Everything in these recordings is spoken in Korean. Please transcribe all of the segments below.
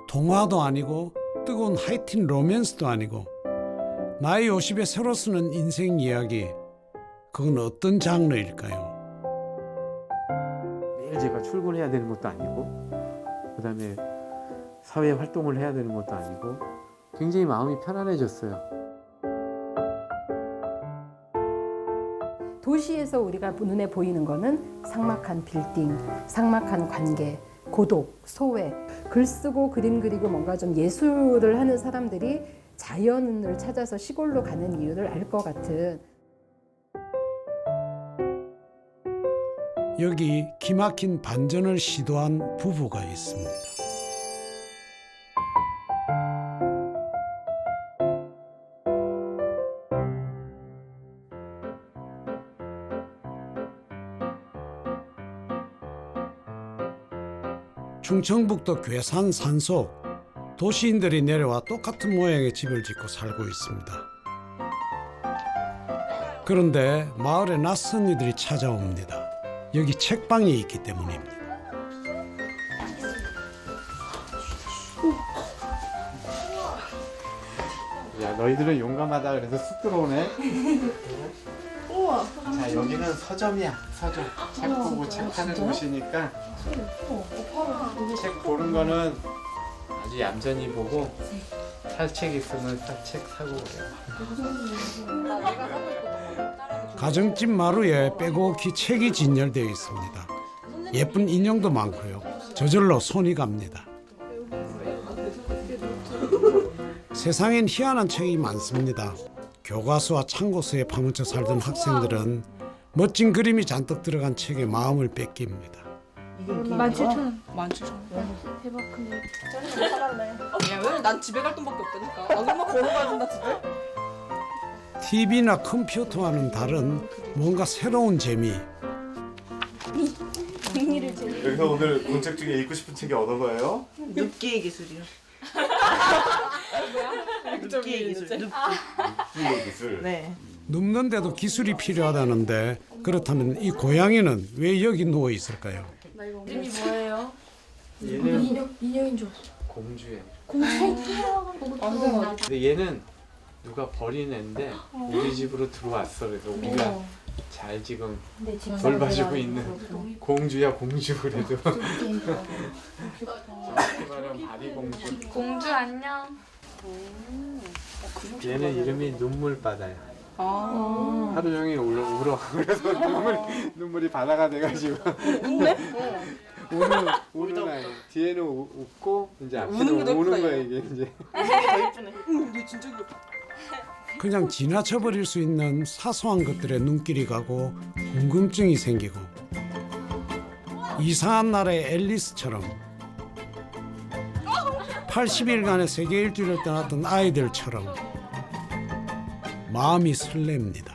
동화도 아니고 뜨거운 하이틴 로맨스도 아니고 나이 50에 새로 쓰는 인생 이야기, 그건 어떤 장르일까요? 매일 제가 출근해야 되는 것도 아니고 그다음에 사회 활동을 해야 되는 것도 아니고 굉장히 마음이 편안해졌어요. 도시에서 우리가 눈에 보이는 거는 삭막한 빌딩, 삭막한 관계, 고독, 소외. 글 쓰고 그림 그리고 뭔가 좀 예술을 하는 사람들이 자연을 찾아서 시골로 가는 이유를 알 것 같은. 여기 기막힌 반전을 시도한 부부가 있습니다. 충청북도 괴산 산속, 도시인들이 내려와 똑같은 모양의 집을 짓고 살고 있습니다. 그런데 마을에 낯선 이들이 찾아옵니다. 여기 책방이 있기 때문입니다. 야, 너희들은 용감하다 그래서 쑥 들어오네. 우와. 자, 여기는 서점이야. 서점. 책 보고 책 파는 곳이니까 책 보는 거는 아주 얌전히 보고 살 책 있으면 살 책 사고 그래요. 가정집 마루에 빼곡히 책이 진열되어 있습니다. 예쁜 인형도 많고요. 저절로 손이 갑니다. 세상엔 희한한 책이 많습니다. 교과서와 참고서에 파묻혀 살던 학생들은 멋진 그림이 잔뜩 들어간 책에 마음을 뺏깁니다. 17,000원. 17,000원. 대박 크네. 야, 왜? 난 집에 갈 돈밖에 없다니까. 안 그러면 걸어가야 된다, 집에? TV나 컴퓨터와는 다른 뭔가 새로운 재미. 국리를 제 여기서 오늘 본 책 중에 읽고 싶은 책이 어떤 거예요? 눕기의 기술이요. 눕기의 기술. 이 기술. 네. 눕는데도 기술이 필요하다는데, 그렇다면 이 고양이는 왜 여기 누워 있을까요? 이름이 뭐예요? 얘는 인형인 줄 알았어. 공주예요. 완전 근데 얘는 누가 버린 애인데 우리 집으로 들어왔어. 그래서 우리가 잘 지금 돌봐주고 있는 공주야, 공주 그래도. 말은 바리 공주. 공주 안녕. 얘는 이름이 눈물바다야. 아. 하루 종일 울어. 그래서 눈물이 바다가 돼가지고. 우는 아이. 뒤에는 웃고 이제 앞에는 우는 거야 이게 이제. 더 예쁘네. 그냥 지나쳐 버릴 수 있는 사소한 것들에 눈길이 가고 궁금증이 생기고, 이상한 나라의 앨리스처럼 80일간의 세계 일주를 떠났던 아이들처럼 마음이 설렙니다.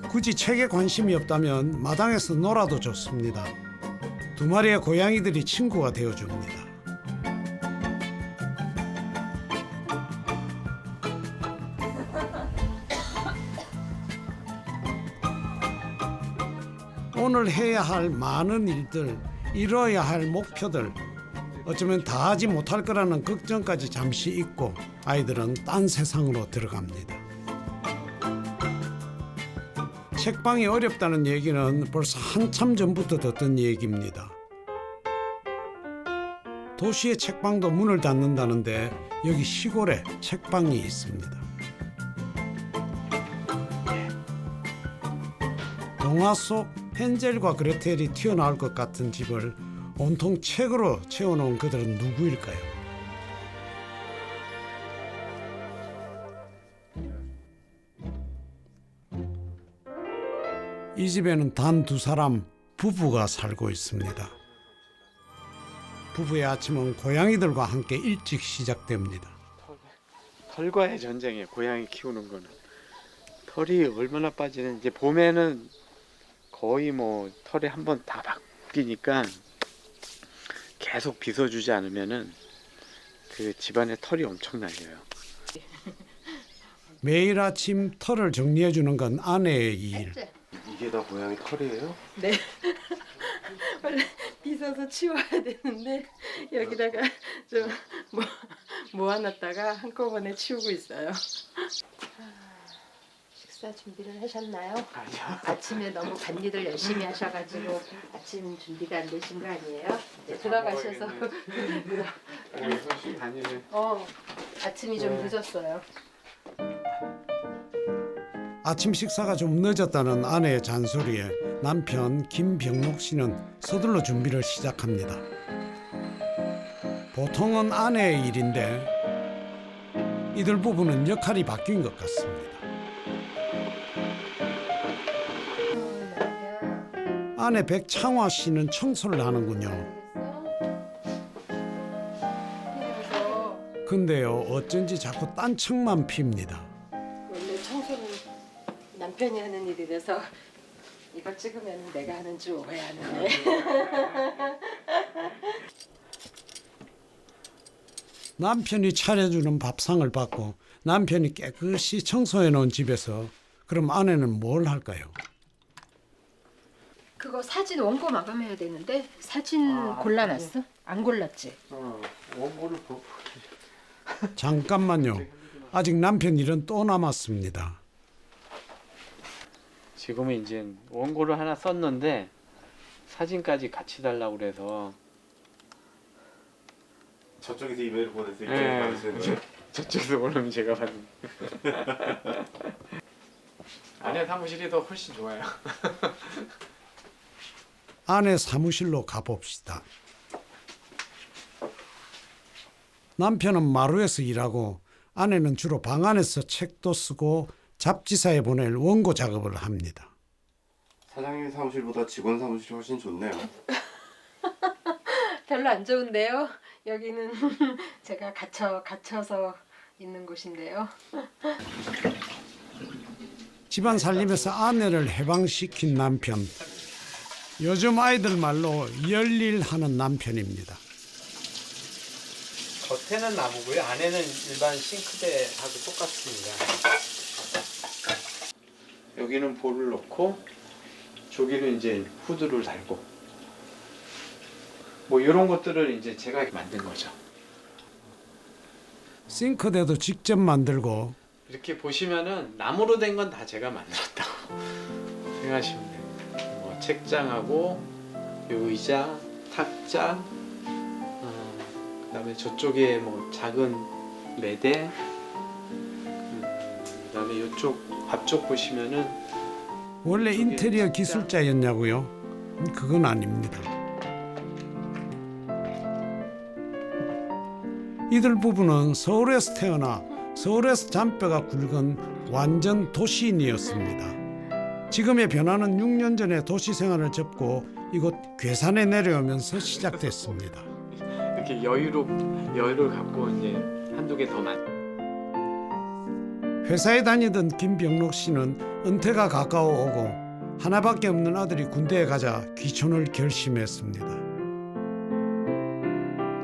굳이 책에 관심이 없다면 마당에서 놀아도 좋습니다. 두 마리의 고양이들이 친구가 되어줍니다. 오늘 해야 할 많은 일들, 이뤄야 할 목표들, 어쩌면 다 하지 못할 거라는 걱정까지 잠시 잊고 아이들은 딴 세상으로 들어갑니다. 책방이 어렵다는 얘기는 벌써 한참 전부터 듣던 얘기입니다. 도시의 책방도 문을 닫는다는데 여기 시골에 책방이 있습니다. 동화 속 헨젤과 그레텔이 튀어나올 것 같은 집을 온통 책으로 채워놓은 그들은 누구일까요? 이 집에는 단 두 사람, 부부가 살고 있습니다. 부부의 아침은 고양이들과 함께 일찍 시작됩니다. 털과의 전쟁이에요. 고양이 키우는 거는. 털이 얼마나 빠지는지 봄에는 거의 뭐 털이 한번 다 바뀌니까 계속 빗어주지 않으면은 그 집안에 털이 엄청 날려요. 매일 아침 털을 정리해 주는 건 아내의 일. 이게 다 고양이 털이에요? 네. 원래 있어서 치워야 되는데 여기다가 좀 모아놨다가 한꺼번에 치우고 있어요. 식사 준비를 하셨나요? 아니요. 아침에 너무 간일을 열심히 하셔가지고 아침 준비가 안 되신 거 아니에요? 이제 들어가셔서 훨씬 다니는. 아침이 좀 늦었어요. 아침 식사가 좀 늦었다는 아내의 잔소리에 남편 김병록 씨는 서둘러 준비를 시작합니다. 보통은 아내의 일인데 이들 부부는 역할이 바뀐 것 같습니다. 아내 백창화 씨는 청소를 하는군요. 근데요, 어쩐지 자꾸 딴청만 핍니다. 원래 청소는 남편이 하는 일이라서 이거 찍으면 내가 하는 줄 오해하는데. 남편이 차려주는 밥상을 받고 남편이 깨끗이 청소해 놓은 집에서 그럼 아내는 뭘 할까요? 그거 사진 원고 마감해야 되는데 사진 골라놨어? 안 골랐지? 원고를 보고. 잠깐만요. 아직 남편 일은 또 남았습니다. 지금은 이제 원고를 하나 썼는데 사진까지 같이 달라고 그래서 저쪽에서 이메일을 보내서 이렇게 네. 받으시는 거예요? 저쪽에서 보내면 제가 받는. 아내 사무실이 더 훨씬 좋아요. 아내 사무실로 가봅시다. 남편은 마루에서 일하고 아내는 주로 방 안에서 책도 쓰고 잡지사에 보낼 원고 작업을 합니다. 사장님 사무실보다 직원 사무실이 훨씬 좋네요. 별로 안 좋은데요. 여기는 제가 갇혀서 있는 곳인데요. 집안 살림에서 아내를 해방시킨 남편. 요즘 아이들 말로 열일하는 남편입니다. 겉에는 나무고요. 안에는 일반 싱크대하고 똑같습니다. 여기는 볼을 넣고 저기는 이제 후드를 달고 뭐 이런 것들을 이제 제가 만든 거죠. 싱크대도 직접 만들고 이렇게 보시면은 나무로 된 건 다 제가 만들었다고 생각하시면 돼요. 뭐 책장하고 요 의자, 탁자, 그다음에 저쪽에 뭐 작은 매대, 그다음에 이쪽 앞쪽 보시면은 원래 이쪽에 인테리어 책장. 기술자였냐고요? 그건 아닙니다. 이들 부부는 서울에서 태어나 서울에서 잔뼈가 굵은 완전 도시인이었습니다. 지금의 변화는 6년 전에 도시 생활을 접고 이곳 괴산에 내려오면서 시작됐습니다. 이렇게 여유를 갖고 이제 한두 개 더 만. 회사에 다니던 김병록 씨는 은퇴가 가까워 오고 하나밖에 없는 아들이 군대에 가자 귀촌을 결심했습니다.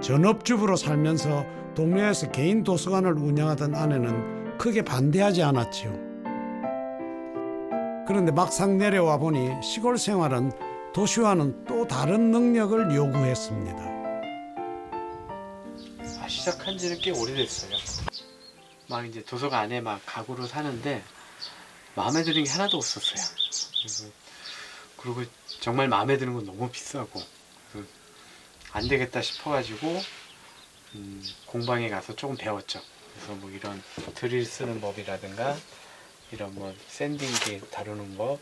전업주부로 살면서 동네에서 개인 도서관을 운영하던 아내는 크게 반대하지 않았지요. 그런데 막상 내려와 보니 시골 생활은 도시와는 또 다른 능력을 요구했습니다. 시작한 지는 꽤 오래됐어요. 막 이제 도서관 안에 막 가구를 사는데 마음에 드는 게 하나도 없었어요. 그리고 정말 마음에 드는 건 너무 비싸고 그래서 안 되겠다 싶어가지고 공방에 가서 조금 배웠죠. 그래서 뭐 이런 드릴 쓰는 법이라든가 이런 뭐 샌딩기 다루는 법,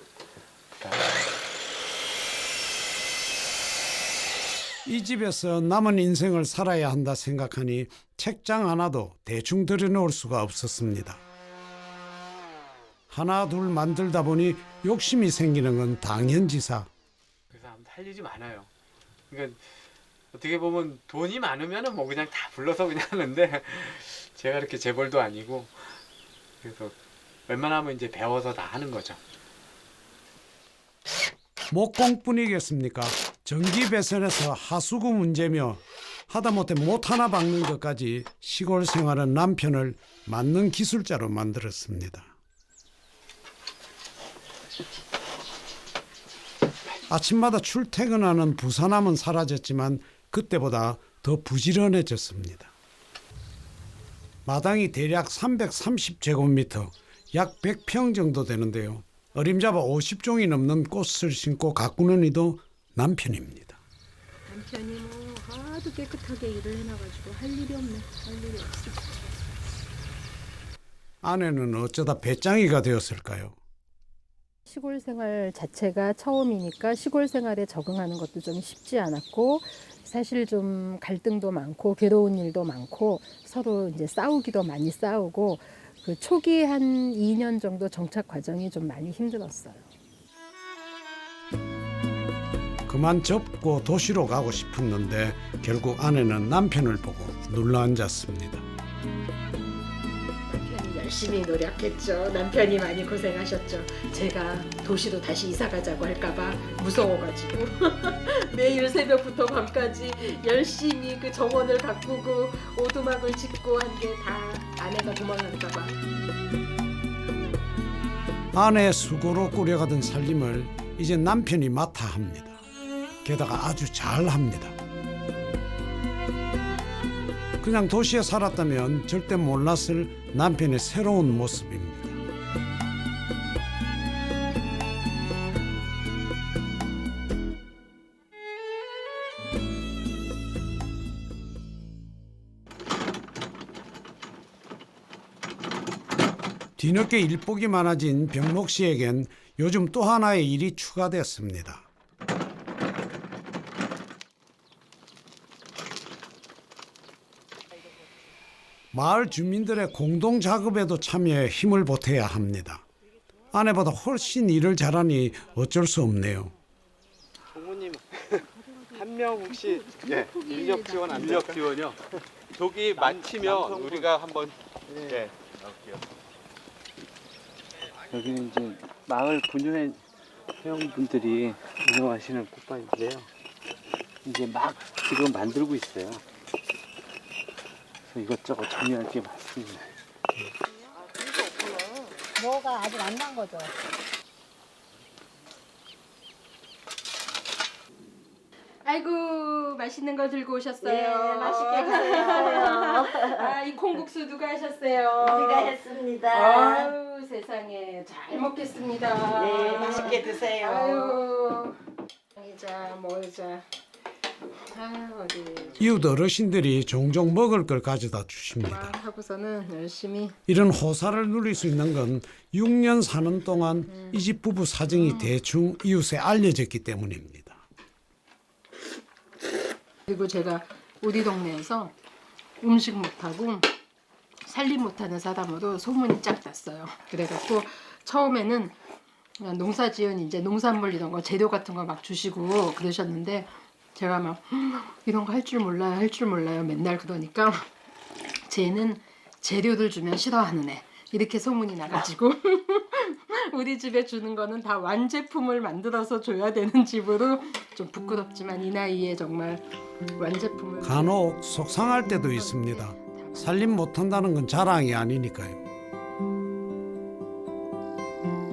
그다음에 이 집에서 남은 인생을 살아야 한다 생각하니 책장 하나도 대충 들여놓을 수가 없었습니다. 하나 둘 만들다 보니 욕심이 생기는 건 당연지사. 그래서 아무튼 할 일이 많아요. 그러니까 어떻게 보면 돈이 많으면은 뭐 그냥 다 불러서 그냥 하는데 제가 그렇게 재벌도 아니고 그래서 웬만하면 이제 배워서 다 하는 거죠. 목공뿐이겠습니까? 전기 배선에서 하수구 문제며 하다못해 못 하나 박는 것까지 시골 생활은 남편을 만능 기술자로 만들었습니다. 아침마다 출퇴근하는 부산함은 사라졌지만 그때보다 더 부지런해졌습니다. 마당이 대략 330제곱미터, 약 100평 정도 되는데요. 어림잡아 50종이 넘는 꽃을 심고 가꾸는 이도 남편입니다. 남편이 뭐 하도 깨끗하게 일을 해놔가지고 할 일이 없네. 할 일이 없어. 아내는 어쩌다 배짱이가 되었을까요? 시골 생활 자체가 처음이니까 시골 생활에 적응하는 것도 좀 쉽지 않았고 사실 좀 갈등도 많고 괴로운 일도 많고 서로 이제 싸우기도 많이 싸우고 그 초기 한 2년 정도 정착 과정이 좀 많이 힘들었어요. 그만 접고 도시로 가고 싶었는데 결국 아내는 남편을 보고 눌러앉았습니다. 남편이 열심히 노력했죠. 남편이 많이 고생하셨죠. 제가 도시로 다시 이사 가자고 할까봐 무서워가지고 매일 새벽부터 밤까지 열심히 그 정원을 가꾸고 오두막을 짓고 한 게 다 아내가 도망갈까봐. 아내의 수고로 꾸려가던 살림을 이제 남편이 맡아 합니다. 게다가 아주 잘합니다. 그냥 도시에 살았다면 절대 몰랐을 남편의 새로운 모습입니다. 뒤늦게 일복이 많아진 병록 씨에겐 요즘 또 하나의 일이 추가됐습니다. 마을 주민들의 공동 작업에도 참여해 힘을 보태야 합니다. 아내보다 훨씬 일을 잘하니 어쩔 수 없네요. 부모님 한 명 혹시 예. 인력 지원 안 인력 될까요? 지원이요. 저기 마치면 남성분. 우리가 한번 네. 나올게요. 여기는 이제 마을 분유회 회원분들이 운영하시는 꽃밭인데요. 이제 막 지금 만들고 있어요. 그래서 이것저것 정리할 게 많습니다. 뭐가 아직 안 난 거죠? 아이고 맛있는 거 들고 오셨어요. 예, 맛있게 드세요. 아, 이 콩국수 누가 하셨어요? 우리가 했습니다. 아유 세상에 잘 먹겠습니다. 네, 맛있게 드세요. 아유 먹자 먹자. 아 어디 이웃 어르신들이 종종 먹을 걸 가져다 주십니다. 하고서는 열심히 이런 호사를 누릴 수 있는 건 6년 사는 동안 이 집 부부 사정이 대충 이웃에 알려졌기 때문입니다. 그리고 제가 우리 동네에서 음식 못하고 살림 못하는 사람으로 소문이 쫙 났어요. 그래갖고 처음에는 농사지은 이제 농산물 이런 거 재료 같은 거 막 주시고 그러셨는데 제가 막 이런 거 할 줄 몰라요 할 줄 몰라요 맨날 그러니까 쟤는 재료를 주면 싫어하는 애 이렇게 소문이 나가지고 우리 집에 주는 거는 다 완제품을 만들어서 줘야 되는 집으로 좀 부끄럽지만 이 나이에 정말 완제품을 간혹 속상할 때도 있습니다. 살림 못한다는 건 자랑이 아니니까요.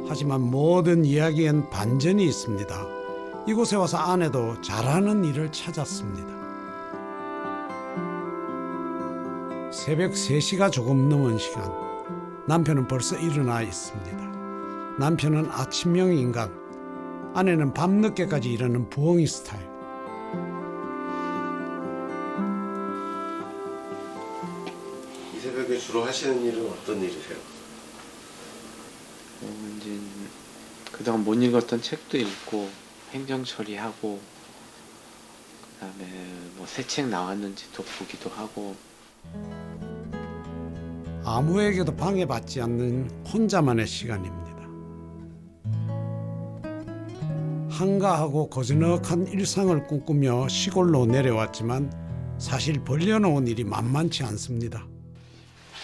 하지만 모든 이야기엔 반전이 있습니다. 이곳에 와서 아내도 잘하는 일을 찾았습니다. 새벽 3시가 조금 넘은 시간, 남편은 벌써 일어나 있습니다. 남편은 아침형 인간, 아내는 밤늦게까지 일하는 부엉이 스타일. 이 새벽에 주로 하시는 일은 어떤 일이세요? 이제 그동안 못 읽었던 책도 읽고 행정 처리하고 그다음에 뭐 새 책 나왔는지도 보기도 하고 아무에게도 방해받지 않는 혼자만의 시간입니다. 한가하고 고즈넉한 일상을 꿈꾸며 시골로 내려왔지만 사실 벌려놓은 일이 만만치 않습니다.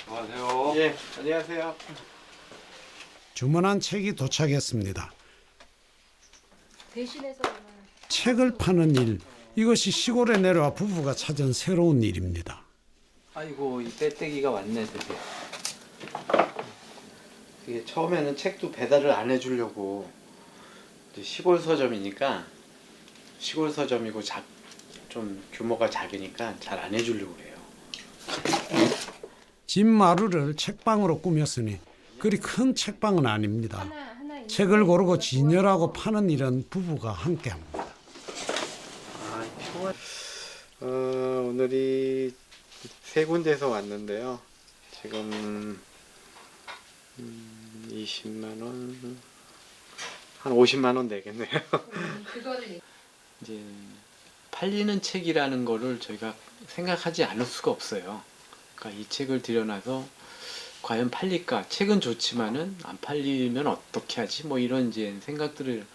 안녕하세요. 예 안녕하세요. 주문한 책이 도착했습니다. 대신해서 책을 파는 일, 이것이 시골에 내려와 부부가 찾은 새로운 일입니다. 아이고 이 배때기가 왔네 드디어. 이게 처음에는 책도 배달을 안 해주려고 이제 시골 서점이니까 시골 서점이고 좀 규모가 작으니까 잘 안 해주려고 그래요. 집 마루를 책방으로 꾸몄으니 그리 큰 책방은 아닙니다. 책을 고르고 진열하고 파는 일은 부부가 함께합니다. 오늘이 세 군데에서 왔는데요. 지금 20만 원, 한 50만 원 내겠네요. 이제 팔리는 책이라는 거를 저희가 생각하지 않을 수가 없어요. 그러니까 이 책을 들여놔서 과연 팔릴까? 책은 좋지만은 안 팔리면 어떻게 하지? 뭐 이런 이제 생각들을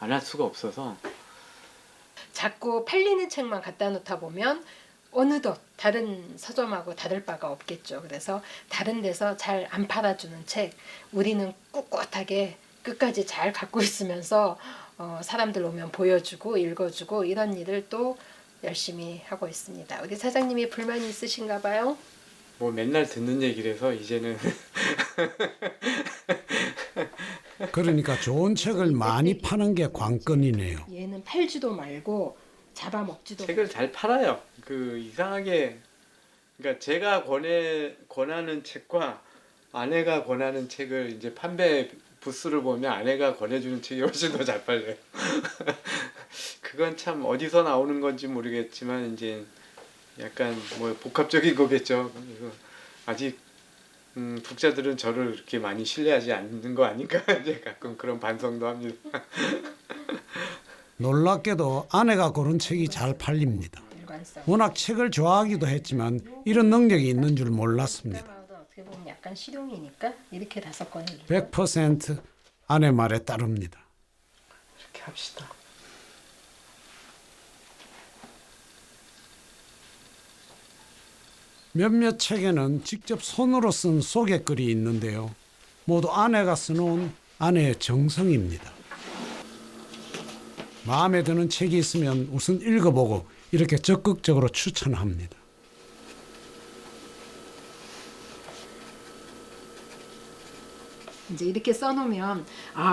안 할 수가 없어서 자꾸 팔리는 책만 갖다 놓다 보면 어느덧 다른 서점하고 다를 바가 없겠죠. 그래서 다른 데서 잘 안 팔아주는 책, 우리는 꿋꿋하게 끝까지 잘 갖고 있으면서 사람들 오면 보여주고 읽어주고 이런 일을 또 열심히 하고 있습니다. 우리 사장님이 불만이 있으신가 봐요? 뭐 맨날 듣는 얘기라서 이제는 그러니까 좋은 책을 많이 파는 게 관건이네요. 얘는 팔지도 말고 잡아먹지도 책을 잘 팔아요. 그 이상하게 그러니까 제가 권하는 책과 아내가 권하는 책을 이제 판매 부스를 보면 아내가 권해주는 책이 훨씬 더 잘 팔려요. 그건 참 어디서 나오는 건지 모르겠지만 이제 약간 뭐 복합적인 거겠죠. 그래서 아직 독자들은 저를 그렇게 많이 신뢰하지 않는 거 아닌가 이제 가끔 그런 반성도 합니다. 놀랍게도 아내가 고른 책이 잘 팔립니다. 일관성. 워낙 책을 좋아하기도 했지만 이런 능력이 있는 줄 몰랐습니다. 어떻게 보면 약간 실용이니까 이렇게 5권을 100% 아내 말에 따릅니다. 이렇게 합시다. 몇몇 책에는 직접 손으로 쓴 소개글이 있는데요. 모두 아내가 써놓은 아내의 정성입니다. 마음에 드는 책이 있으면 우선 읽어보고 이렇게 적극적으로 추천합니다. 이제 이렇게 써놓으면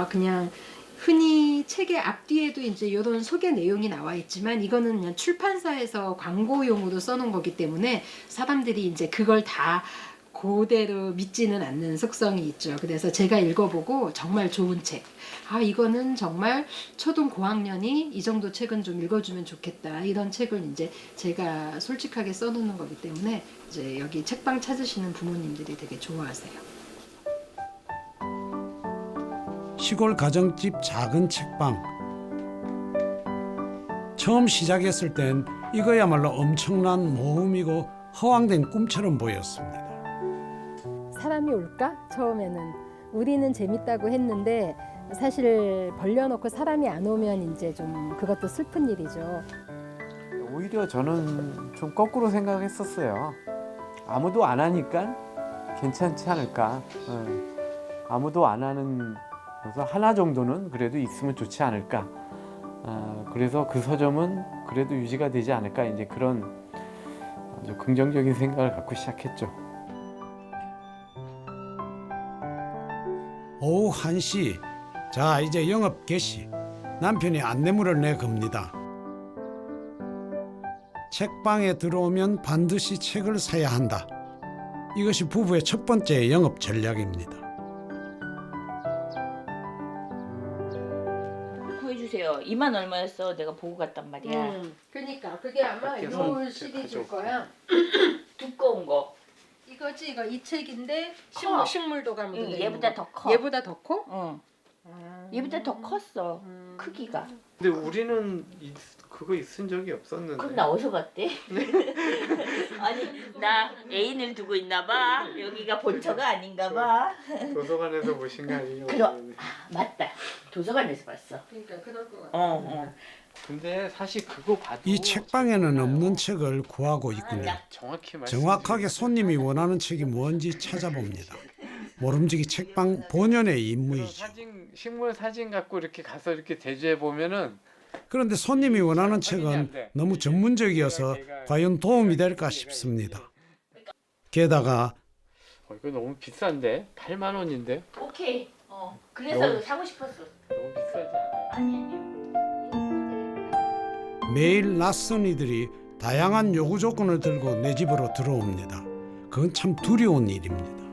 그냥 흔히 책의 앞뒤에도 이제 이런 소개 내용이 나와 있지만 이거는 그냥 출판사에서 광고용으로 써놓은 거기 때문에 사람들이 이제 그걸 다 그대로 믿지는 않는 속성이 있죠. 그래서 제가 읽어보고 정말 좋은 책, 이거는 정말 초등 고학년이 이 정도 책은 좀 읽어주면 좋겠다. 이런 책을 이제 제가 솔직하게 써놓는 거기 때문에 이제 여기 책방 찾으시는 부모님들이 되게 좋아하세요. 시골 가정집 작은 책방. 처음 시작했을 땐 이거야말로 엄청난 모험이고 허황된 꿈처럼 보였습니다. 사람이 올까? 처음에는 우리는 재밌다고 했는데 사실 벌려놓고 사람이 안 오면 이제 좀 그것도 슬픈 일이죠. 오히려 저는 좀 거꾸로 생각했었어요. 아무도 안 하니까 괜찮지 않을까. 아무도 안 하는 그래서 하나 정도는 그래도 있으면 좋지 않을까. 그래서 그 서점은 그래도 유지가 되지 않을까. 이제 그런 아주 긍정적인 생각을 갖고 시작했죠. 오후 1시. 자, 이제 영업 개시. 남편이 안내물을 내겁니다. 책방에 들어오면 반드시 책을 사야 한다. 이것이 부부의 첫 번째 영업 전략입니다. 구해주세요. 2만 얼마였어? 내가 보고 갔단 말이야. 그러니까 그게 아마 이 시리즈일 거야. 두꺼운 거. 이거지 이거 이 책인데 커. 식물도가 묻어 있는 얘보다 거. 더 커. 얘보다 더 커? 응. 얘보다 더 컸어. 크기가. 근데 우리는 그거 쓴 적이 없었는데. 그럼 나 어디서 봤대? 아니 나 애인을 두고 있나 봐. 여기가 본처가 아닌가 봐. 도서관에서 보신 거 아니에요? 맞다. 도서관에서 봤어. 그러니까 그럴 것 같아. 어. 근데 사실 그거 봐도 이 책방에는 없는 책을 구하고 있군요. 정확하게 손님이 원하는 책이 뭔지 찾아봅니다. 모름지기 책방 본연의 임무이죠. 식물 사진 갖고 이렇게 가서 이렇게 대조해 보면은 그런데 손님이 원하는 책은 너무 전문적이어서 과연 도움이 될까 싶습니다. 게다가 이거 너무 비싼데? 8만 원인데? 오케이. 그래서 너무- 사고 싶었어. 너무 비싸지 않아요? 아니. 매일 낯선 이들이 다양한 요구 조건을 들고 내 집으로 들어옵니다. 그건 참 두려운 일입니다.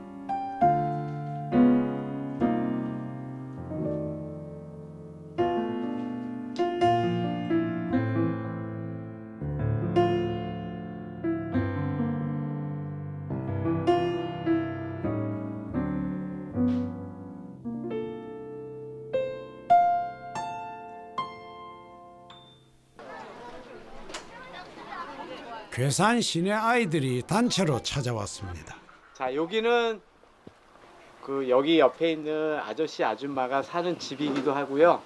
괴산 시내 아이들이 단체로 찾아왔습니다. 자, 여기는 그 여기 옆에 있는 아저씨 아줌마가 사는 집이기도 하고요.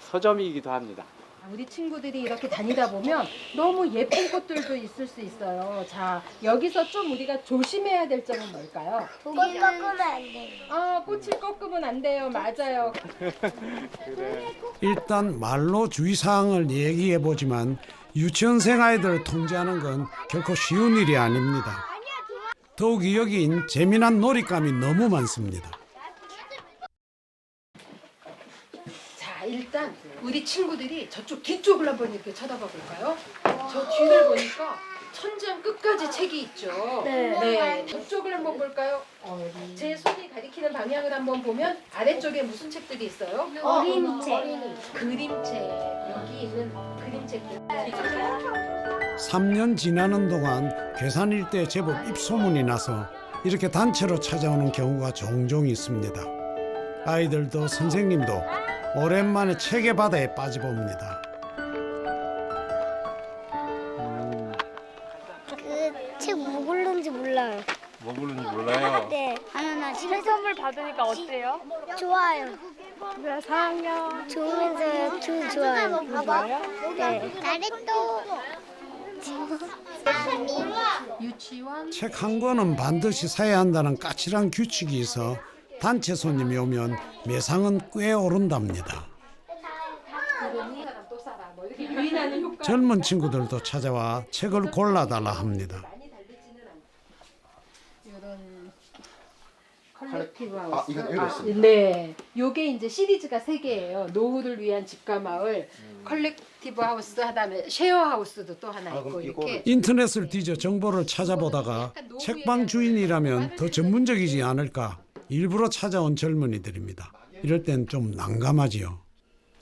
서점이기도 합니다. 우리 친구들이 이렇게 다니다 보면 너무 예쁜 꽃들도 있을 수 있어요. 자, 여기서 좀 우리가 조심해야 될 점은 뭘까요? 꽃 꺾으면 안 돼. 아, 꽃을 꺾으면 안 돼요. 맞아요. 일단 말로 주의사항을 얘기해 보지만 유치원생 아이들을 통제하는 건 결코 쉬운 일이 아닙니다. 더욱이 여긴 재미난 놀잇감이 너무 많습니다. 자, 일단 우리 친구들이 저쪽 뒤쪽을 한번 이렇게 쳐다봐 볼까요? 저 뒤를 보니까 천장 끝까지 책이 있죠. 네. 저쪽을 한번 볼까요? 제 손이 가리키는 방향을 한번 보면 아래쪽에 무슨 책들이 있어요? 어린이책. 그림책. 여기 있는 그림책들. 3년 지나는 동안 괴산 일대에 제법 입소문이 나서 이렇게 단체로 찾아오는 경우가 종종 있습니다. 아이들도 선생님도 오랜만에 책의 바다에 빠져봅니다. 그 책 뭐 고르는지 몰라요. 뭐 부르는지 몰라요. 네. 나 집에 선물 받으니까 어때요? 좋아요. 왜 4학년? 좋으면서 좋아요. 봐봐. 네. 나래또. 유치원. 책 한 권은 반드시 사야 한다는 까칠한 규칙이 있어 단체 손님이 오면 매상은 꽤 오른답니다. 유인하는 효과. 젊은 친구들도 찾아와 책을 골라달라 합니다. 이런 컬렉티브 하우스. 이건 읽었습니다. 네. 요게 이제 시리즈가 3개예요. 노후를 위한 집과 마을, 컬렉티브 하우스 하다음에 쉐어 하우스도 또 하나 있고 그럼 이렇게. 인터넷을 뒤져 정보를 찾아보다가 책방 주인이라면 더 전문적이지 않을까 일부러 찾아온 젊은이들입니다. 이럴 땐 좀 난감하지요.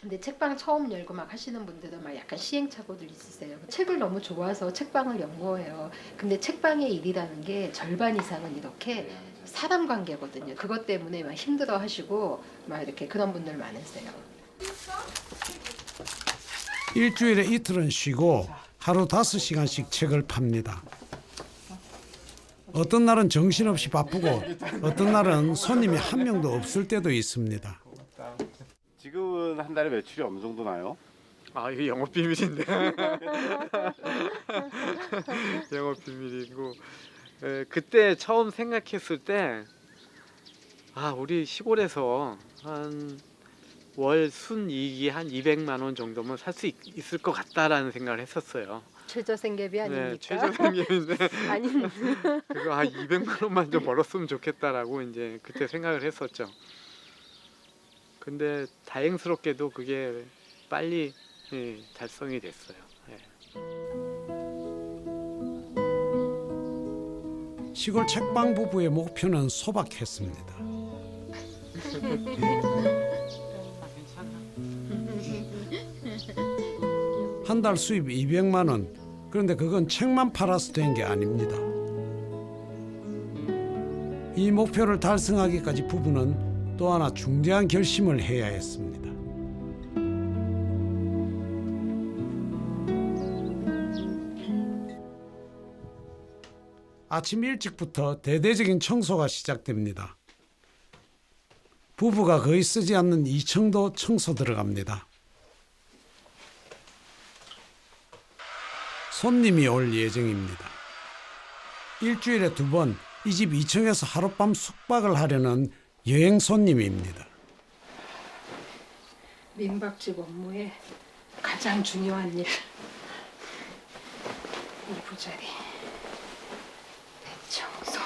근데 책방 처음 열고 막 하시는 분들도 막 약간 시행착오들 있으세요. 책을 너무 좋아서 책방을 연 거예요. 근데 책방의 일이라는 게 절반 이상은 이렇게 사람 관계거든요. 그것 때문에 막 힘들어 하시고 막 이렇게 그런 분들 많으세요. 일주일에 이틀은 쉬고 하루 5시간씩 책을 팝니다. 어떤 날은 정신없이 바쁘고 어떤 날은 손님이 한 명도 없을 때도 있습니다. 지금은 한 달에 매출이 어느 정도 나요? 아, 이거 영업 비밀인데. 영업 비밀이고. 그때 처음 생각했을 때 우리 시골에서 한 월 순이익이 한 200만 원 정도면 살 수 있을 것 같다라는 생각을 했었어요. 최저생계비 아닙니까? 네, 최저생계비인데 아닙니다. 그거 한 200만 원만 좀 벌었으면 좋겠다라고 이제 그때 생각을 했었죠. 근데 다행스럽게도 그게 빨리 달성이 됐어요. 시골 책방 부부의 목표는 소박했습니다. 한 달 수입 200만 원. 그런데 그건 책만 팔아서 된 게 아닙니다. 이 목표를 달성하기까지 부부는 또 하나 중대한 결심을 해야 했습니다. 아침 일찍부터 대대적인 청소가 시작됩니다. 부부가 거의 쓰지 않는 2층도 청소 들어갑니다. 손님이 올 예정입니다. 일주일에 2번 이 집 2층에서 하룻밤 숙박을 하려는 여행 손님입니다. 민박집 업무에 가장 중요한 일. 이부자리. 대청소.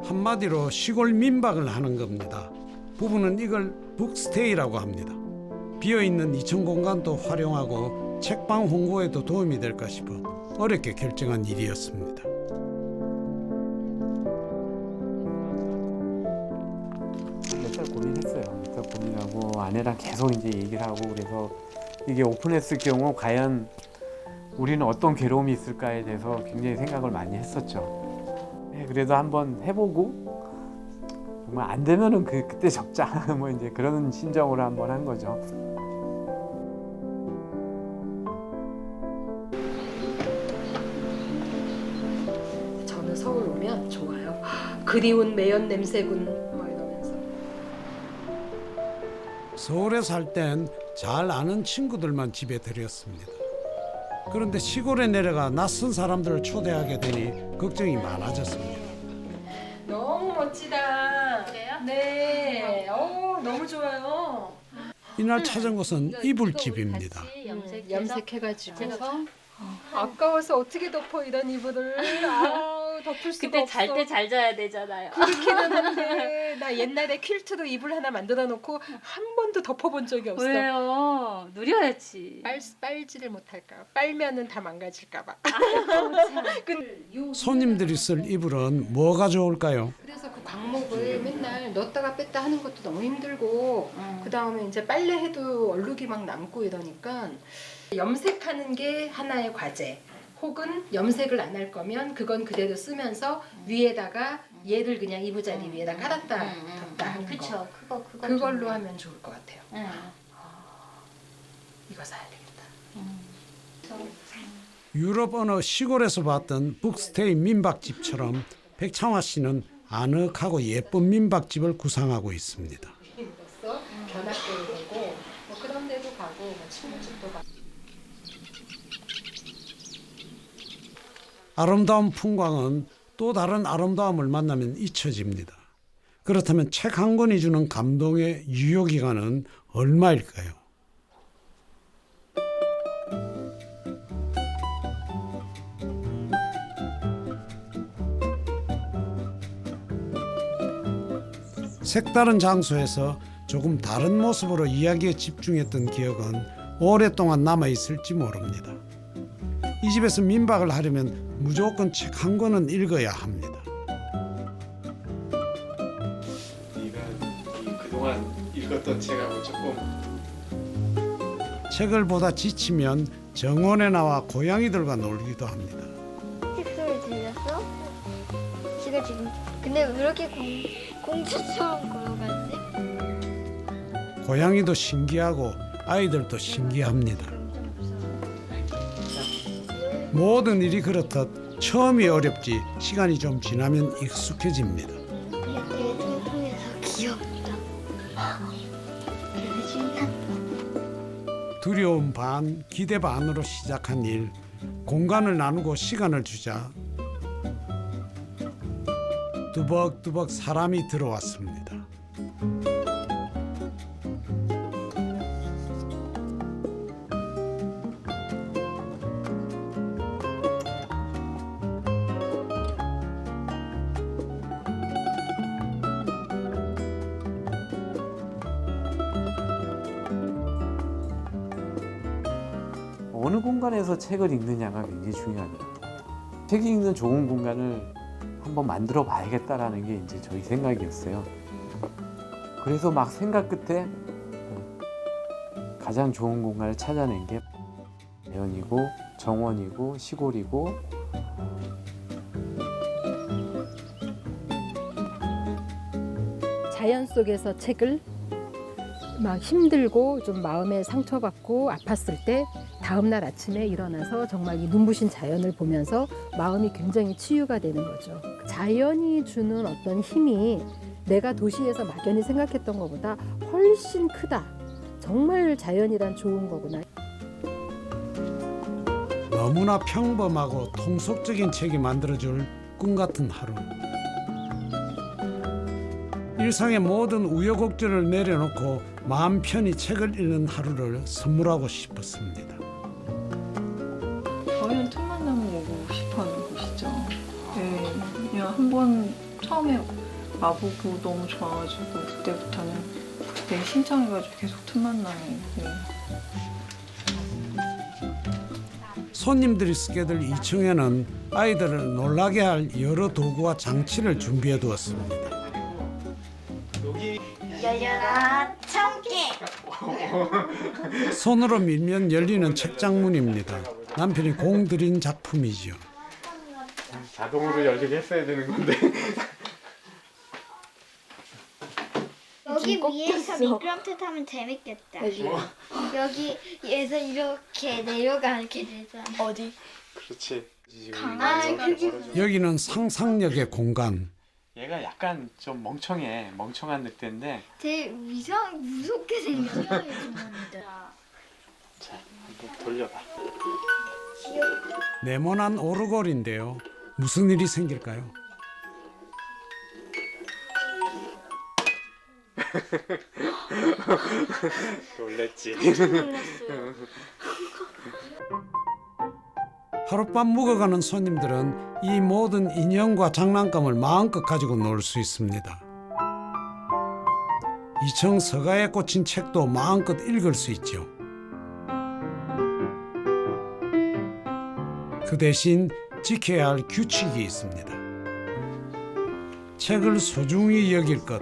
한마디로 시골 민박을 하는 겁니다. 부부는 이걸 북스테이라고 합니다. 비어있는 2층 공간도 활용하고 책방 홍보에도 도움이 될까 싶어 어렵게 결정한 일이었습니다. 몇 달 고민했어요. 몇 달 고민하고 아내랑 계속 이제 얘기를 하고 그래서 이게 오픈했을 경우 과연 우리는 어떤 괴로움이 있을까에 대해서 굉장히 생각을 많이 했었죠. 네, 그래도 한번 해보고 정말 안 되면은 그때 접자 뭐 이제 그런 심정으로 한번 한 거죠. 저는 서울 오면 좋아요. 그리운 매연 냄새군 뭐 이러면서. 서울에 살 땐 잘 아는 친구들만 집에 들였습니다. 그런데 시골에 내려가 낯선 사람들을 초대하게 되니 걱정이 많아졌습니다. 너무 멋지다. 그래요? 네. 너무 좋아요. 이날 찾은 곳은 이불집입니다. 염색해가지고. 아까워서 어떻게 덮어 이런 이불을. 덮을 수가 그때 없어. 잘 때 잘 자야 되잖아요. 그렇기는 한데 나 옛날에 퀼트로 이불 하나 만들어 놓고 한 번도 덮어본 적이 없어. 왜요? 누려야지. 빨지를 못할까. 빨면은 다 망가질까 봐. 손님들이 쓸 이불은 뭐가 좋을까요? 그래서 그 광목을 맨날 넣었다가 뺐다 하는 것도 너무 힘들고 그 다음에 이제 빨래해도 얼룩이 막 남고 이러니까 염색하는 게 하나의 과제. 혹은 염색을 안 할 거면 그건 그대로 쓰면서 위에다가 얘를 그냥 이부자리 위에다 깔았다 덮다 하는 거. 그쵸. 그거 그걸로 좀- 하면 좋을 것 같아요. 이거 사야 되겠다. 유럽 어느 시골에서 봤던 북스테이 민박집처럼 백창화 씨는 아늑하고 예쁜 민박집을 구상하고 있습니다. 힘들었어. 견학교를 가고 뭐 그런 데도 가고 뭐 친구집도 가고. 아름다운 풍광은 또 다른 아름다움을 만나면 잊혀집니다. 그렇다면 책 한 권이 주는 감동의 유효기간은 얼마일까요? 색다른 장소에서 조금 다른 모습으로 이야기에 집중했던 기억은 오랫동안 남아있을지 모릅니다. 이 집에서 민박을 하려면 무조건 책 한 권은 읽어야 합니다. 네가 그동안 읽었던 책하고 조금 책을 보다 지치면 정원에 나와 고양이들과 놀기도 합니다. 소리 들렸어? 지가 지금 근데 왜 이렇게 공주처럼 걸어가지? 고양이도 신기하고 아이들도 신기합니다. 모든 일이 그렇듯 처음이 어렵지 시간이 좀 지나면 익숙해집니다. 이렇게 통통해서 귀엽다. 그래서 신나. 두려움 반, 기대 반으로 시작한 일, 공간을 나누고 시간을 주자 뚜벅뚜벅 사람이 들어왔습니다. 어느 공간에서 책을 읽느냐가 굉장히 중요합니다. 책이 읽는 좋은 공간을 한번 만들어 봐야겠다라는 게 이제 저희 생각이었어요. 그래서 막 생각 끝에 가장 좋은 공간을 찾아낸 게 자연이고 정원이고 시골이고 자연 속에서 책을 막 힘들고 좀 마음에 상처받고 아팠을 때 다음날 아침에 일어나서 정말 이 눈부신 자연을 보면서 마음이 굉장히 치유가 되는 거죠. 자연이 주는 어떤 힘이 내가 도시에서 막연히 생각했던 것보다 훨씬 크다. 정말 자연이란 좋은 거구나. 너무나 평범하고 통속적인 책이 만들어줄 꿈 같은 하루. 일상의 모든 우여곡절을 내려놓고 마음 편히 책을 읽는 하루를 선물하고 싶었습니다. 자연 틈만 나면 오고 싶어하는 곳이죠. 네, 그냥 한번 처음에 나보고 너무 좋아가지고 그때부터는 그때 신청해가지고 계속 틈만 나면 손님들이 쓰게 될 2층에는 아이들을 놀라게 할 여러 도구와 장치를 준비해 두었습니다. 열려라 참깨. 손으로 밀면 열리는 책장문입니다. 남편이 공들인 작품이죠. 자동으로 열리게 했어야 되는 건데. 여기 위에서 미끄럼틀 타면 재밌겠다. 여기에서 이렇게 내려가게 되잖아. 어디? 그렇지. 강아지 여기는 상상력의 공간. 얘가 약간 좀 멍청한 늑대인데. 되게 무섭게 생겼어. 자, 한번 돌려봐. 네모난 오르골인데요. 무슨 일이 생길까요? 놀랬지. 하룻밤 묵어가는 손님들은 이 모든 인형과 장난감을 마음껏 가지고 놀 수 있습니다. 2층 서가에 꽂힌 책도 마음껏 읽을 수 있죠. 그 대신 지켜야 할 규칙이 있습니다. 책을 소중히 여길 것,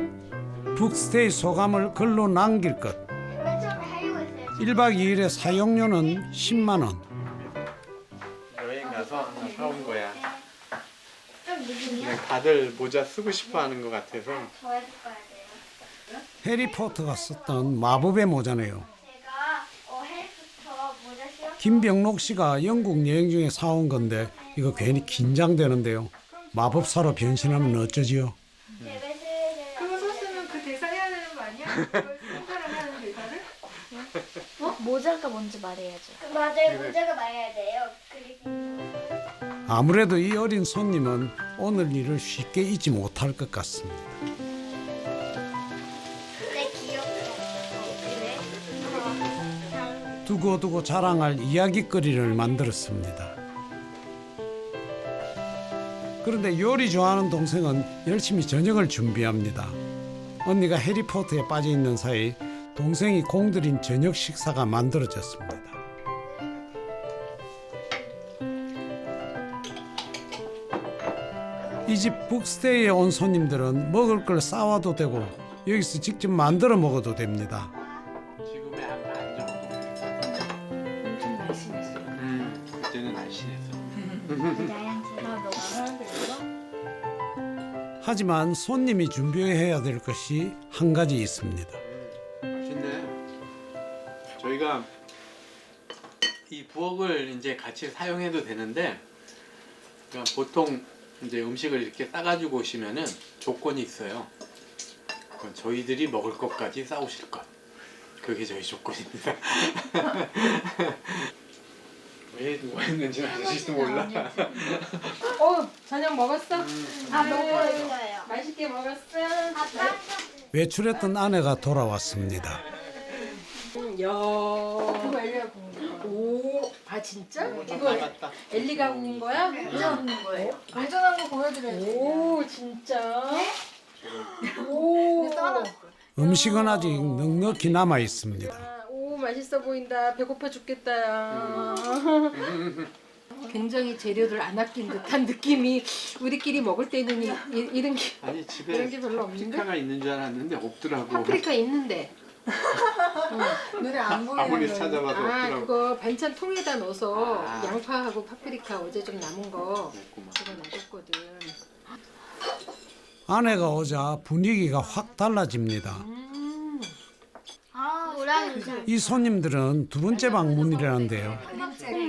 북스테이 소감을 글로 남길 것, 1박 2일의 사용료는 10만 원. 여행 가서 사온 거야. 그냥 다들 모자 쓰고 싶어 하는 것 같아서. 더 해줄 거야 돼요. 해리포터가 썼던 마법의 모자네요. 제가 해리포터 모자 씌워. 김병록 씨가 영국 여행 중에 사온 건데 이거 괜히 긴장되는데요. 마법사로 변신하면 어쩌지요? 그거 썼으면 그 대사 해야 되는 거 아니야? 손가락 하는 대사를? 모자가 뭔지 말해야죠. 맞아요. 모자가 말해야 돼요. 아무래도 이 어린 손님은 오늘 일을 쉽게 잊지 못할 것 같습니다. 내 귀엽다. 그래? 두고두고 자랑할 이야깃거리를 만들었습니다. 그런데 요리 좋아하는 동생은 열심히 저녁을 준비합니다. 언니가 해리포터에 빠져 있는 사이 동생이 공들인 저녁 식사가 만들어졌습니다. 이 집 북스테이에 온 손님들은 먹을 걸 싸와도 되고 여기서 직접 만들어 먹어도 됩니다. 지금의 한 반 정도. 엄청 날씬했어. 그때는 날씬했어. 하지만 손님이 준비해야 될 것이 한 가지 있습니다. 맛있네. 저희가 이 부엌을 이제 같이 사용해도 되는데, 그러니까 보통 이제 음식을 이렇게 싸가지고 오시면은 조건이 있어요. 그건 저희들이 먹을 것까지 싸오실 것. 그게 저희 조건입니다. 왜 누가 했는지는 아직도 몰라. 저녁 먹었어? 먹어요. 맛있게 먹었어? 외출했던 아내가 돌아왔습니다. 그거 엘리가 구운 거. 오, 진짜? 이거 맞다. 엘리가 구운 거야? 구운 거예요? 완전한 거 보여드려야지. 오, 진짜? 오, 음식은 아직 넉넉히 남아 있습니다. 오, 맛있어 보인다. 배고파 죽겠다, 야. 굉장히 재료를 안 아낀 듯한 느낌이 우리끼리 먹을 때는 이런 게 아니 집에 이런 게 별로 없는데? 파프리카가 있는 줄 알았는데 없더라고. 파프리카 있는데. 눈에 안 보이는 아무리 거. 찾아봐도 없더라고. 그거 반찬 통에다 넣어서 아. 양파하고 파프리카 어제 좀 남은 거 그랬구만. 그거 놔뒀거든. 아내가 오자 분위기가 확 달라집니다. 우랑 이 손님들은 두 번째 방문이라는데요.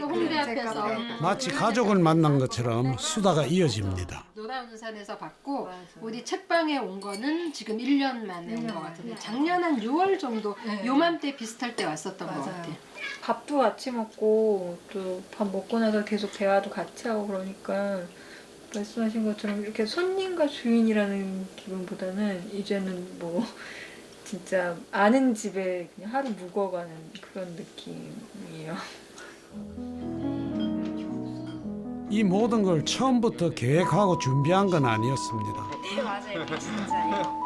홍대 앞에서 마치 가족을 만난 것처럼 수다가 이어집니다. 노다운산에서 받고 우리 책방에 온 거는 지금 1년 만에 온 것 같은데 작년 한 6월 정도 요맘때 비슷할 때 왔었던 것 같아. 밥도 같이 먹고 또 밥 먹고 나서 계속 대화도 같이 하고 그러니까 말씀하신 것처럼 이렇게 손님과 주인이라는 기분보다는 이제는 뭐 진짜 아는 집에 그냥 하루 묵어가는 그런 느낌이에요. 이 모든 걸 처음부터 계획하고 준비한 건 아니었습니다. 네 맞아요. 진짜예요.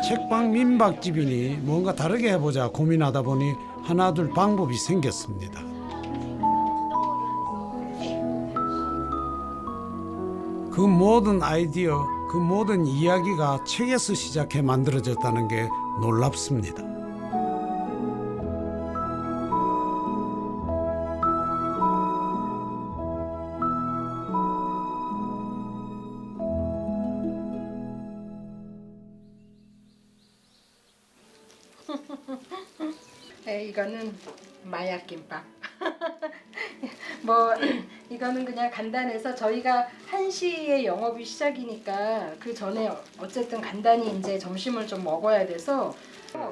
책방 민박집이니 뭔가 다르게 해보자 고민하다 보니 하나둘 방법이 생겼습니다. 그 모든 아이디어, 그 모든 이야기가 책에서 시작해 만들어졌다는 게 놀랍습니다. 네, 이거는 마약김밥. 뭐 이거는 그냥 간단해서 저희가 1시에 영업이 시작이니까 그 전에 어쨌든 간단히 이제 점심을 좀 먹어야 돼서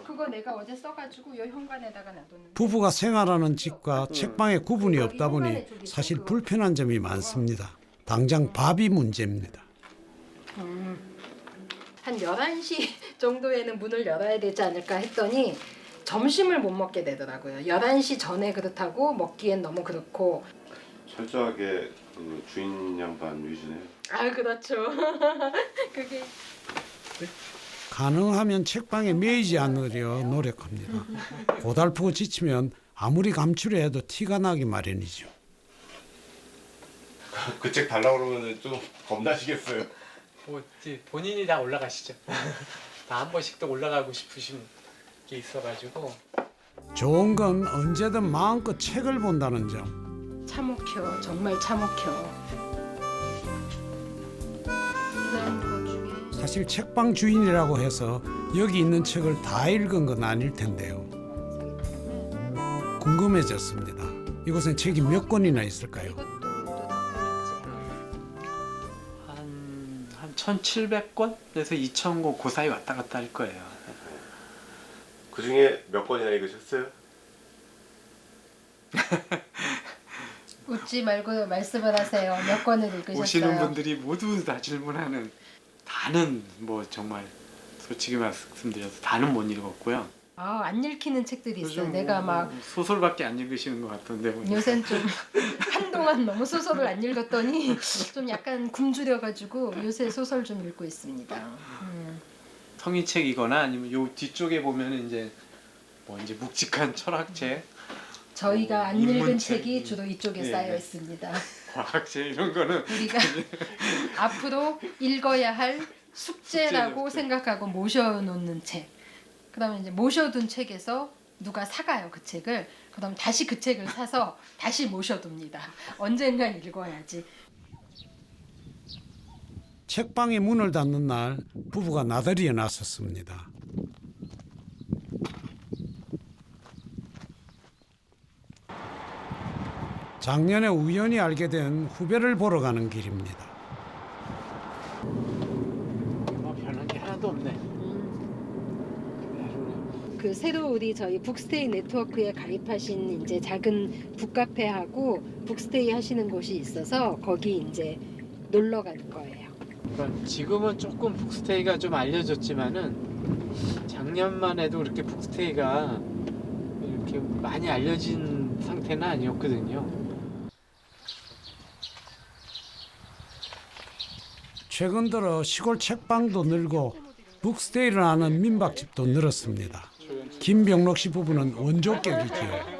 그거 내가 어제 써가지고 요 현관에다가 놔뒀는데 부부가 생활하는 집과 책방에 구분이 없다 보니 사실 불편한 점이 많습니다. 당장 밥이 문제입니다. 한 11시 정도에는 문을 열어야 되지 않을까 했더니 점심을 못 먹게 되더라고요. 11시 전에 그렇다고 먹기엔 너무 그렇고. 철저하게 그 주인 양반 위주네요. 아 그렇죠. 그게 가능하면 책방에 매이지 않으려 노력합니다. 고달프고 지치면 아무리 감추려 해도 티가 나기 마련이죠. 그 책 달라고 그러면 좀 겁나시겠어요. 뭐 이제 본인이 다 올라가시죠. 다 한 번씩 또 올라가고 싶으신 게 있어가지고. 좋은 건 언제든 마음껏 책을 본다는 점. 차목혀. 정말 차목혀. 그다음 것 중에 사실 책방 주인이라고 해서 여기 있는 책을 다 읽은 건 아닐 텐데요. 궁금해졌습니다. 이곳엔 책이 몇 권이나 있을까요? 이것도 또 다 한 1,700권에서 2,000권 그 사이 왔다 갔다 할 거예요. 그 중에 몇 권이나 읽으셨어요? 웃지 말고 말씀을 하세요. 몇 권을 읽으셨어요? 오시는 분들이 모두 다 질문하는 다는 뭐 정말 솔직히 말씀드려서 다는 못 읽었고요. 안 읽히는 책들이 있어요. 요즘 내가 뭐 막 소설밖에 안 읽으시는 것 같던데 보니까. 요새는 좀 한동안 너무 소설을 안 읽었더니 좀 약간 굶주려가지고 요새 소설 좀 읽고 있습니다. 성의책이거나 아니면 요 뒤쪽에 보면은 이제 뭐 이제 묵직한 철학책, 저희가 안 읽은 인문책, 책이 주로 이쪽에 예. 쌓여 있습니다. 과학책 이런 거는 우리가 앞으로 읽어야 할 숙제라고 숙제죠. 생각하고 모셔놓는 책. 그다음에 이제 모셔둔 책에서 누가 사가요 그 책을. 그다음 다시 그 책을 사서 다시 모셔둡니다. 언젠간 읽어야지. 책방의 문을 닫는 날 부부가 나들이에 나섰습니다. 작년에 우연히 알게 된 후배를 보러 가는 길입니다. 뭐 변한 게 하나도 없네. 그 새로 우리 저희 북스테이 네트워크에 가입하신 이제 작은 북카페하고 북스테이 하시는 곳이 있어서 거기 이제 놀러 갈 거예요. 그러니까 지금은 조금 북스테이가 좀 알려졌지만은 작년만 해도 그렇게 북스테이가 이렇게 많이 알려진 상태는 아니었거든요. 최근 들어 시골 책방도 늘고 북스테이를 하는 민박집도 늘었습니다. 김병록 씨 부부는 원조격이지요.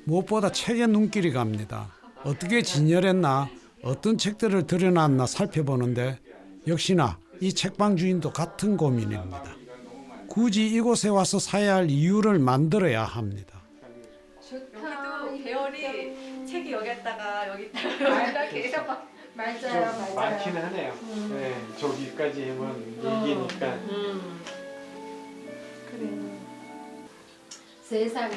무엇보다 책에 눈길이 갑니다. 어떻게 진열했나, 어떤 책들을 들여놨나 살펴보는데 역시나 이 책방 주인도 같은 고민입니다. 굳이 이곳에 와서 사야 할 이유를 만들어야 합니다. 여기도 배열이 책이 여기다가 여기다가 계속 좀 맞아요. 많긴 하네요. 네, 저기까지 하면 얘기니까. 그래. 세상에.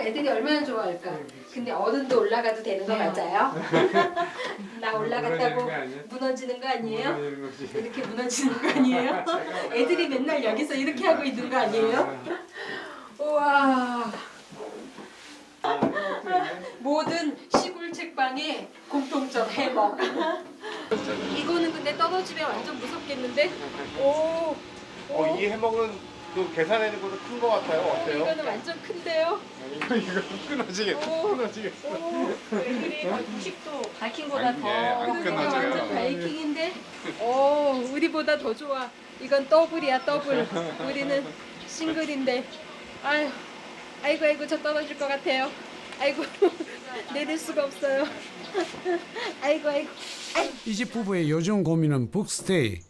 애들이 얼마나 좋아할까. 근데 어른도 올라가도 되는 거 맞아요? 나 올라갔다고 무너지는 거 아니에요? 이렇게 무너지는 거 아니에요? 애들이 맨날 여기서 이렇게 하고 있는 거 아니에요? 우와. 모든 시골 책방의 공통점 해먹. 이거는 근데 떨어지면 완전 무섭겠는데? 오. 이 해먹은 그 계산해는 것도 큰 거 같아요. 어때요? 이거는 완전 큰데요. 이거 끊어지겠어. 끊어지겠어. 음식도 바킹보다 안 끊어져요. 완전 바이킹인데. 오, 우리보다 더 좋아. 이건 더블이야, 더블. 우리는 싱글인데. 아유, 아이고, 저 떨어질 것 같아요. 아이고, 내릴 수가 없어요. 아이고. 이 집 부부의 요즘 고민은 북스테이.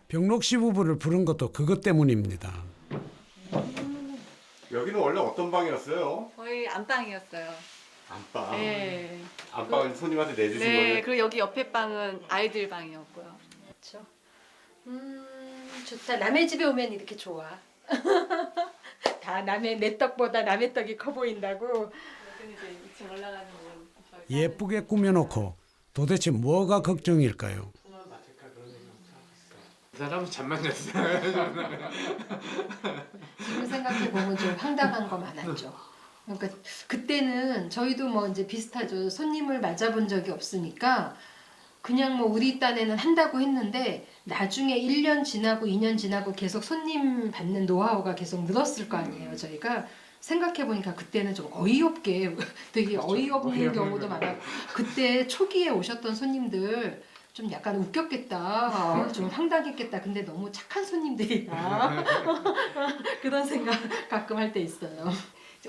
병록 씨 부부를 부른 것도 그것 때문입니다. 여기는 원래 어떤 방이었어요? 저희 안방이었어요. 안방. 네. 안방은 손님한테 내주신 네. 거예요? 그리고 여기 옆에 방은 아이들 방이었고요. 그렇죠. 좋다. 남의 집에 오면 이렇게 좋아. 다 내 떡보다 남의 떡이 커 보인다고. 여기는 이제 2층 올라가는 거. 예쁘게 꾸며놓고 도대체 뭐가 걱정일까요? 그 사람은 잠만 잤어요. 지금 생각해 보면 좀 황당한 거 많았죠. 그러니까 그때는 저희도 뭐 이제 비슷하죠. 손님을 맞아본 적이 없으니까 그냥 뭐 우리 딴에는 한다고 했는데 나중에 1년 지나고 2년 지나고 계속 손님 받는 노하우가 계속 늘었을 거 아니에요. 저희가 생각해 보니까 그때는 좀 어이없게 되게 어이없는 경우도 많았고 그때 초기에 오셨던 손님들 좀 약간 웃겼겠다, 좀 황당했겠다. 근데 너무 착한 손님들이다. 그런 생각 가끔 할 때 있어요.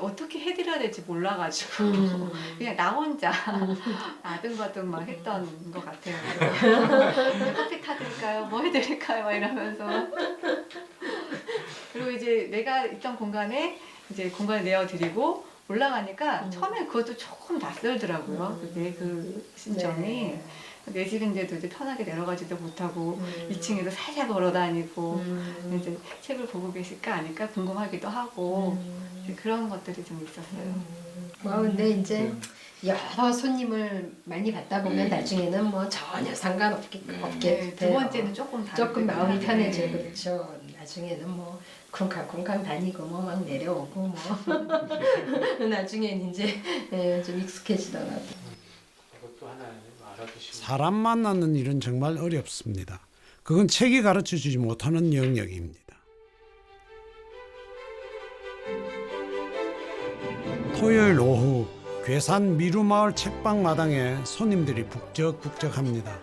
어떻게 해드려야 될지 몰라가지고 그냥 나 혼자 아등바등 막 했던 것 같아요. 커피 타드릴까요? 뭐 해드릴까요? 막 이러면서 그리고 이제 내가 있던 공간에 이제 공간을 내어드리고 올라가니까 처음에 그것도 조금 낯설더라고요. 그게 그 심정이. 내 집인데도 이제 편하게 내려가지도 못하고 2층에도 살살 걸어다니고 이제 책을 보고 계실까 아닐까 궁금하기도 하고 이제 그런 것들이 좀 있었어요. 근데 이제 여러 손님을 많이 받다 보면 나중에는 뭐 전혀 상관없게 네, 두 번째는 조금 마음이 네. 편해지고 그렇죠. 나중에는 뭐 쿵쾅쿵쾅 다니고 뭐 막 내려오고 뭐 나중엔 이제 좀 익숙해지더라고요. 그것도 하나 알아두시고. 사람 만나는 일은 정말 어렵습니다. 그건 책이 가르쳐주지 못하는 영역입니다. 토요일 오후 괴산 미루마을 책방 마당에 손님들이 북적북적합니다.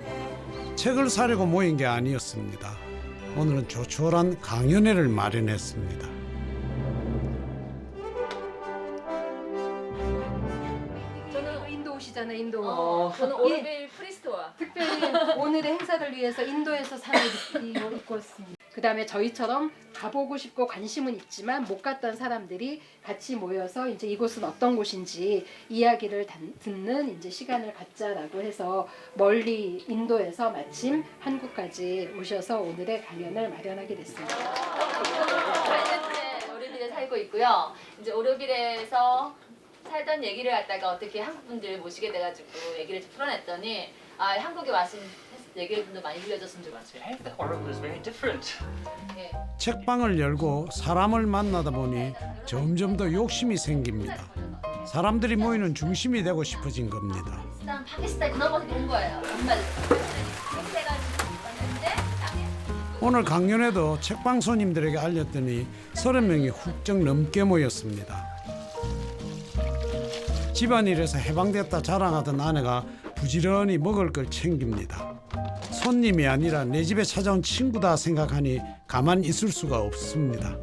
책을 사려고 모인 게 아니었습니다. 오늘은 조촐한 강연회를 마련했습니다. 저는 인도 오시잖아요. 인도. 저는 오르빌 프리스토와 특별히 오늘의 행사를 위해서 인도에서 산 옷을 입고 왔습니다. 그 다음에 저희처럼 가보고 싶고 관심은 있지만 못 갔던 사람들이 같이 모여서 이제 이곳은 어떤 곳인지 이야기를 듣는 이제 시간을 갖자라고 해서 멀리 인도에서 마침 한국까지 오셔서 오늘의 강연을 마련하게 됐습니다. 저희는 오르빌에 살고 있고요. 이제 오르빌에서 살던 얘기를 갖다가 어떻게 한국 분들 모시게 돼가지고 얘기를 좀 풀어냈더니 한국에 와서 얘기를 좀 더 많이 들려줬으면 좋겠어요. 예. 책방을 열고 사람을 만나다 보니 점점 더 욕심이 생깁니다. 사람들이 모이는 중심이 되고 싶어진 겁니다. 파키스탄 그런 곳에 온 거예요. 정말 해가지고 왔는데 오늘 강연회도 책방 손님들에게 알렸더니 30명이 훌쩍 넘게 모였습니다. 집안일에서 해방됐다 자랑하던 아내가 부지런히 먹을 걸 챙깁니다. 손님이 아니라 내 집에 찾아온 친구다 생각하니 가만 있을 수가 없습니다.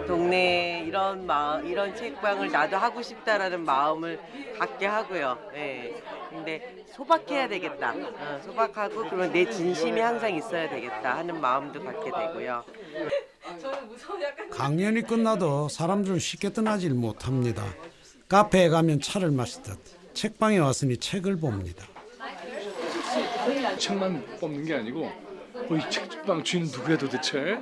동네에 이런 책방을 나도 하고 싶다라는 마음을 갖게 하고요. 예. 근데 소박해야 되겠다. 소박하고 그러면 내 진심이 항상 있어야 되겠다 하는 마음도 갖게 되고요. 저는 무서워 약간 강연이 끝나도 사람들은 쉽게 떠나질 못합니다. 카페에 가면 차를 마시듯 책방에 왔으니 책을 봅니다. 책만 뽑는 게 아니고 이 책방 주인은 누구야 도대체?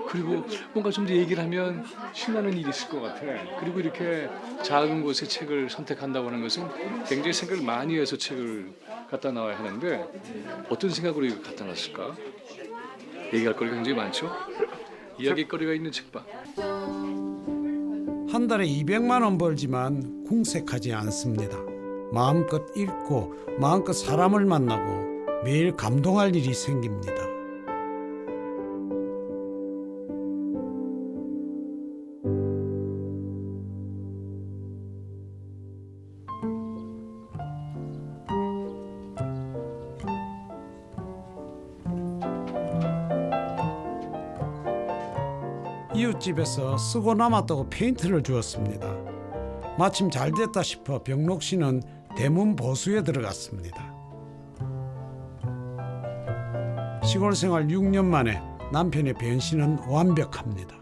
그리고 뭔가 좀 더 얘기를 하면 신나는 일이 있을 것 같아. 그리고 이렇게 작은 곳에 책을 선택한다고 하는 것은 굉장히 생각을 많이 해서 책을 갖다 놔야 하는데 어떤 생각으로 이걸 갖다 놨을까? 얘기할 거리가 굉장히 많죠. 이야기거리가 있는 책방. 한 달에 200만 원 벌지만 궁색하지 않습니다. 마음껏 읽고 마음껏 사람을 만나고 매일 감동할 일이 생깁니다. 이웃집에서 쓰고 남았다고 페인트를 주었습니다. 마침 잘 됐다 싶어 병록 씨는 대문 보수에 들어갔습니다. 시골 생활 6년 만에 남편의 변신은 완벽합니다.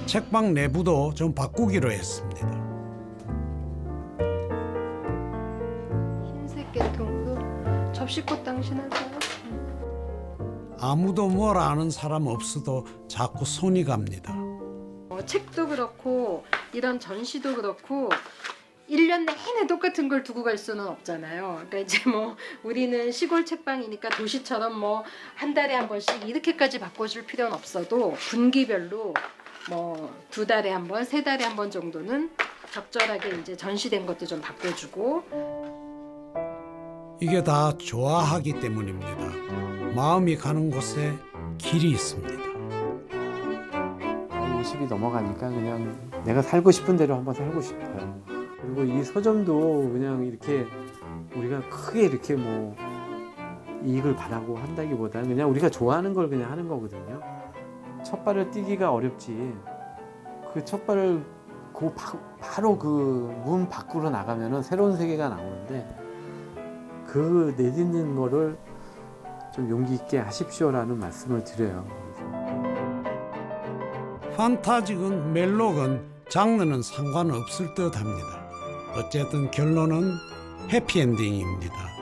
책방 내부도 좀 바꾸기로 했습니다. 흰색 깨통도 접시꽃 당신하세요? 아무도 뭐라 아는 사람 없어도 자꾸 손이 갑니다. 책도 그렇고 이런 전시도 그렇고 1년 내내 똑같은 걸 두고 갈 수는 없잖아요. 그러니까 이제 뭐 우리는 시골 책방이니까 도시처럼 뭐 한 달에 한 번씩 이렇게까지 바꿔줄 필요는 없어도 분기별로 뭐 2달에 한 번, 3달에 한 번 정도는 적절하게 이제 전시된 것도 좀 바꿔주고. 이게 다 좋아하기 때문입니다. 마음이 가는 곳에 길이 있습니다. 50이 넘어가니까 그냥 내가 살고 싶은 대로 한번 살고 싶어요. 그리고 이 서점도 그냥 이렇게 우리가 크게 이렇게 뭐 이익을 바라고 한다기보다는 그냥 우리가 좋아하는 걸 그냥 하는 거거든요. 첫 발을 띄기가 어렵지. 그 첫 발을 바로 그 문 밖으로 나가면은 새로운 세계가 나오는데 그 내딛는 거를 좀 용기 있게 하십시오라는 말씀을 드려요. 판타지건 멜로건 장르는 상관없을 듯합니다. 어쨌든 결론은 해피엔딩입니다.